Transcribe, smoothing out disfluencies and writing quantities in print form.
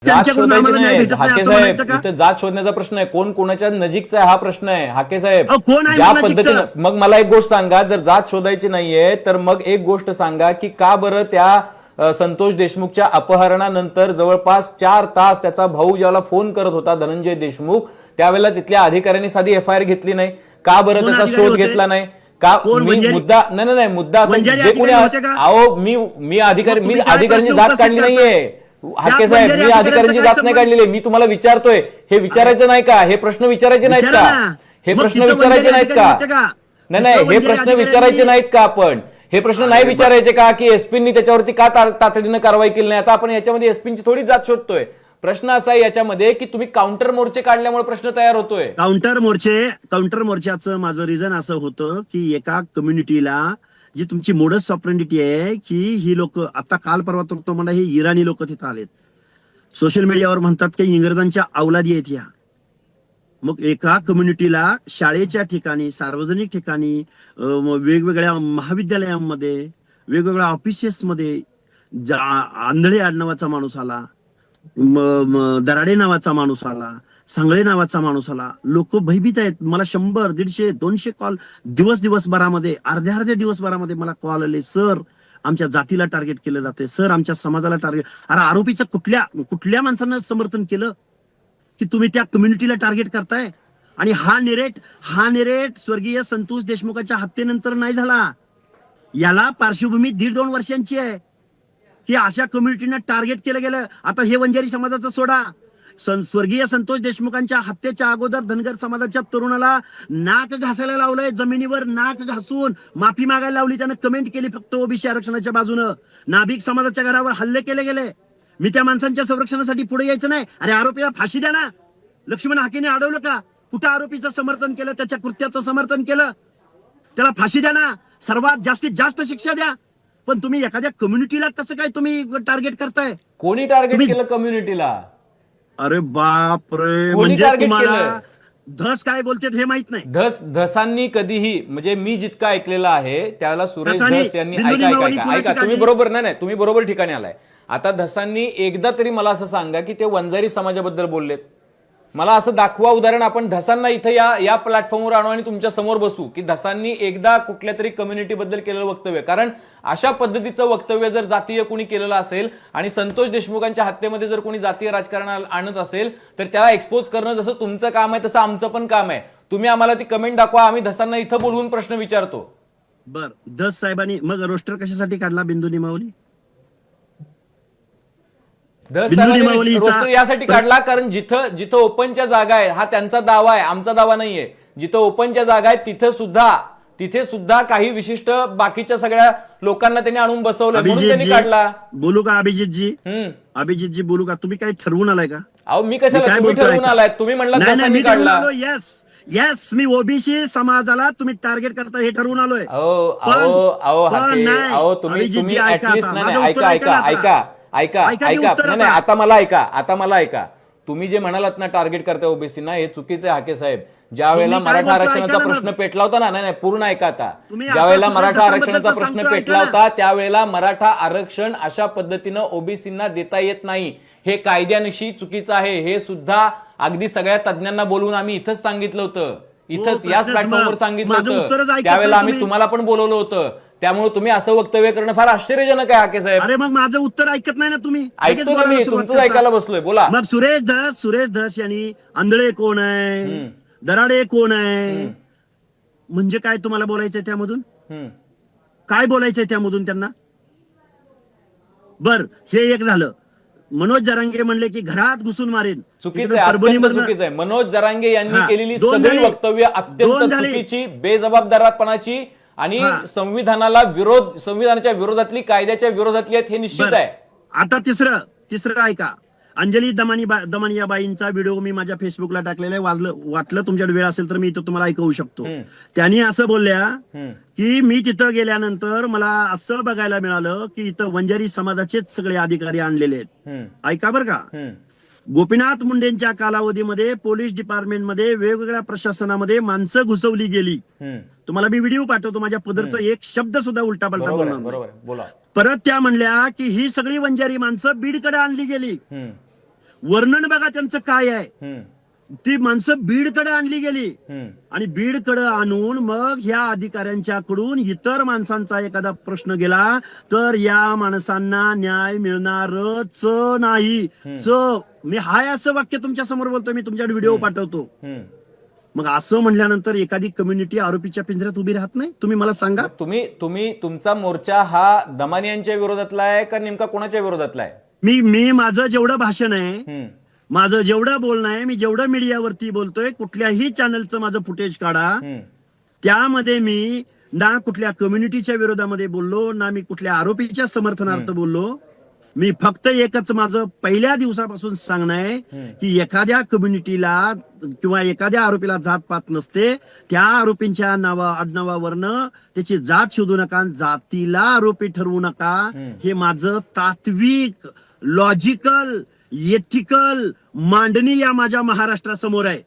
जात शोधायची नाही हाके साहेब, इथं जात शोधण्याचा प्रश्न आहे, कोण कोणाच्या नजीकचा आहे हा प्रश्न आहे हाके साहेब. ज्या पद्धतीनं, मग मला एक गोष्ट सांगा, जर जात शोधायची नाहीये तर मग एक गोष्ट सांगा की का बरं त्या संतोष देशमुखच्या अपहरणानंतर जवळपास 4 तास त्याचा भाऊ ज्याला फोन करत होता धनंजय देशमुख, त्यावेळेला तिथल्या अधिकाऱ्यांनी साधी FIR घेतली नाही का बरं, त्याचा शोध घेतला नाही का? मुद्दा नाही मुद्दा असं जे कोणी, अहो मी अधिकाऱ्यांची जात काढली नाहीये हाके साहेब, मी अधिकाऱ्यांची जात नाही काढलेली, मी तुम्हाला विचारतोय हे विचारायचं नाही का, हे प्रश्न विचारायचे नाहीत का, हे प्रश्न विचारायचे नाहीत का? नाही हे प्रश्न विचारायचे नाहीत का? आपण हे प्रश्न नाही विचारायचे का की एसपींनी त्याच्यावरती का तातडीनं कारवाई केली नाही? आता आपण याच्यामध्ये एसपींची थोडी जात शोधतोय, प्रश्न असा आहे याच्यामध्ये की तुम्ही काउंटर मोर्चे काढल्यामुळे प्रश्न तयार होतोय. काउंटर मोर्चाचं माझं रिझन असं होतं की एका कम्युनिटीला जी तुमची मोडस ऑपरेंडिटी आहे की ही लोक आता काल परवा तो म्हणा हे इराणी लोक तिथं आलेत, सोशल मीडियावर म्हणतात की इंग्रजांच्या अवलादी आहेत या. मग एका कम्युनिटीला शाळेच्या ठिकाणी, सार्वजनिक ठिकाणी, वेगवेगळ्या महाविद्यालयांमध्ये, वेगवेगळ्या ऑफिसेसमध्ये आंधळे आडनावाचा माणूस आला, दराडे नावाचा माणूस आला, सांगळे नावाचा माणूस आला. लोक भयभीत आहेत. मला 100, 150, 200 कॉल दिवसभरामध्ये, अर्ध्या दिवसभरामध्ये मला कॉल आले, सर आमच्या जातीला टार्गेट केलं जाते, सर आमच्या समाजाला टार्गेट. अरे आरोपीचं कुठल्या माणसानं समर्थन केलं की तुम्ही त्या कम्युनिटीला टार्गेट करताय? आणि हा निरेट स्वर्गीय संतोष देशमुखाच्या हत्येनंतर नाही झाला, याला पार्श्वभूमी 1.5-2 वर्षांची आहे की अशा कम्युनिटीनं टार्गेट केलं गेलं. आता हे वंजारी समाजाचं सोडा, स्वर्गीय संतोष देशमुखांच्या हत्येच्या अगोदर धनगर समाजाच्या तरुणाला नाक घासायला लावलंय, जमिनीवर नाक घासून माफी मागायला लावली, त्यानं कमेंट केली फक्त ओबीसी आरक्षणाच्या बाजूनं. नाभिक समाजाच्या घरावर हल्ले केले गेले. मी त्या माणसांच्या संरक्षणासाठी पुढे यायचं नाही. अरे आरोपीला फाशी द्या ना. लक्ष्मण हाकेने अडवलं का? कुठं आरोपीचं समर्थन केलं, त्याच्या कृत्याचं समर्थन केलं? त्याला फाशी द्या ना, सर्वात जास्तीत जास्त शिक्षा द्या. पण तुम्ही एखाद्या कम्युनिटीला कसं काय तुम्ही टार्गेट करताय? कोणी टार्गेट केलं कम्युनिटीला? अरे बाप रे, म्हणजे तुम्हाला धस काय बोलतात हे माहित नाही. धसांनी कधीही, म्हणजे मी जितका ऐकलेला आहे त्याला सुरेश धस यांनी, ऐका तुम्ही बरोबर नाही तुम्ही बरोबर ठिकाणी आलाय. आता धसांनी एकदा तरी मला असं सांगा की ते वंजारी समाजाबद्दल बोललेत? मला असं दाखवा उदाहरण, आपण धसांना इथं या प्लॅटफॉर्मवर आणू आणि तुमच्या समोर बसू की धसांनी एकदा कुठल्या तरी कम्युनिटी बद्दल केलेलं वक्तव्य. कारण अशा पद्धतीचं वक्तव्य जर जातीय कोणी केलेलं असेल आणि संतोष देशमुखांच्या हत्येमध्ये जर कोणी जातीय राजकारण आणत असेल तर त्याला एक्सपोज करणं जसं तुमचं काम आहे तसं आमचं पण काम आहे. तुम्ही आम्हाला ती कमेंट दाखवा, आम्ही धसांना इथं बोलवून प्रश्न विचारतो. बर, धस साहेबांनी मग रोस्टर कशासाठी काढला बिंदू निमावली? रोस्टर यासाठी काढला कारण जिथं ओपनच्या जागा आहे, हा त्यांचा दावा आहे, आमचा दावा नाहीये. जिथं ओपनच्या जागा आहेत तिथे सुद्धा काही विशिष्ट बाकीच्या सगळ्या लोकांना त्यांनी आणून बसवलं म्हणून त्यांनी काढला. बोलू का अभिजितजी? अभिजितजी बोलू का? तुम्ही काही ठरवून आलाय का? अहो मी कशाला, तुम्ही ठरवून आलाय, तुम्ही म्हणला मी काढला. येस, मी ओबीसी समाजाला तुम्ही टार्गेट करता हे ठरवून आलोय. तुम्ही ऐका, नाही आता मला ऐका. तुम्ही जे म्हणालात ना टार्गेट करता ओबीसीना, हे चुकीचं आहे हाके साहेब. ज्या वेळेला मराठा आरक्षणाचा प्रश्न पेटला होता ना, नाही पूर्ण ऐका आता. ज्या वेळेला मराठा आरक्षणाचा प्रश्न पेटला होता त्यावेळेला मराठा आरक्षण अशा पद्धतीनं ओबीसींना देता येत नाही, हे कायद्यानिशी चुकीचं आहे. हे सुद्धा अगदी सगळ्या तज्ञांना बोलवून आम्ही इथंच सांगितलं होतं, इथंच याच प्लॅटफॉर्मवर सांगितलं होतं. त्यावेळेला आम्ही तुम्हाला पण बोलवलं होतं. त्यामुळे तुम्ही असं वक्तव्य करणं फार आश्चर्यजनक आहे हाके साहेब. अरे मग माझं उत्तर ऐकत नाही ना तुम्ही? ऐकतो ना मी, तुमचं ऐकायला बसलोय, बोला. मग सुरेश धस यांनी आंधळे कोण आहे, दराडे कोण आहे, म्हणजे काय तुम्हाला बोलायचंय त्यामधून? काय बोलायचंय त्यामधून त्यांना? बर, हे एक झालं. मनोज जरांगे म्हणले की घरात घुसून मारेन. चुकीचं आहे. मनोज जरांगे यांनी केलेली सगळी वक्तव्य अत्यंत चुकीची, बेजबाबदारपणाची आणि संविधानाच्या विरोधातली, कायद्याच्या विरोधातली आहेत, हे निश्चित आहे. आता तिसरं ऐका. अंजली दमानियाबाईंचा व्हिडिओ मी माझ्या फेसबुकला टाकलेला आहे. वाटलं तुमच्याकडे वेळ असेल तर मी इथं तुम्हाला ऐकवू शकतो. त्यांनी असं बोलल्या की मी तिथं गेल्यानंतर मला असं बघायला मिळालं की इथं वंजारी समाजाचेच सगळे अधिकारी आणलेले आहेत. ऐका बरं का. गोपीनाथ मुंडेंच्या कालावधीमध्ये पोलीस डिपार्टमेंटमध्ये वेगवेगळ्या प्रशासनामध्ये माणसं घुसवली गेली. तुम्हाला मी व्हिडिओ पाठवतो, माझ्या पदरचा एक शब्द सुद्धा उलटा पलटा बोलणार. परत त्या म्हणल्या की ही सगळी वंजारी माणसं बीडकडे आणली गेली. वर्णन बघा त्यांचं काय आहे. हम्म, ती माणसं बीडकडे आणली गेली हम्म, आणि बीडकडे आणून मग ह्या अधिकाऱ्यांच्याकडून इतर माणसांचा एखादा प्रश्न गेला तर या माणसांना न्याय मिळणारच नाही. मी हाय असं वाक्य तुमच्या समोर बोलतो, मी तुमच्याकडे व्हिडिओ पाठवतो. हम्म. मग असं म्हणल्यानंतर एखादी कम्युनिटी आरोपीच्या पिंजऱ्यात उभी राहत नाही? तुम्ही मला सांगा. तुम्ही तुमचा मोर्चा हा दमानी यांच्या विरोधातला आहे का नेमका कोणाच्या विरोधातला आहे? मी माझं जेवढं भाषण आहे, हम्म, माझं जेवढं बोलणं आहे, मी जेवढं मीडियावरती बोलतोय, कुठल्याही चॅनलचं माझं फुटेज काढा, हम्म, त्यामध्ये मी ना कुठल्या कम्युनिटीच्या विरोधामध्ये बोललो, ना मी कुठल्या आरोपीच्या समर्थनार्थ बोललो. मी फक्त एकच माझं पहिल्या दिवसापासून सांगणं आहे की एखाद्या कम्युनिटीला किंवा एखाद्या आरोपीला जातपात नसते. त्या आरोपींच्या आडनावावरनं त्याची जात शोधू नका, जातीला आरोपी ठरवू नका. हे माझं तात्विक, लॉजिकल, एथिकल मांडणी या माझ्या महाराष्ट्रासमोर आहे.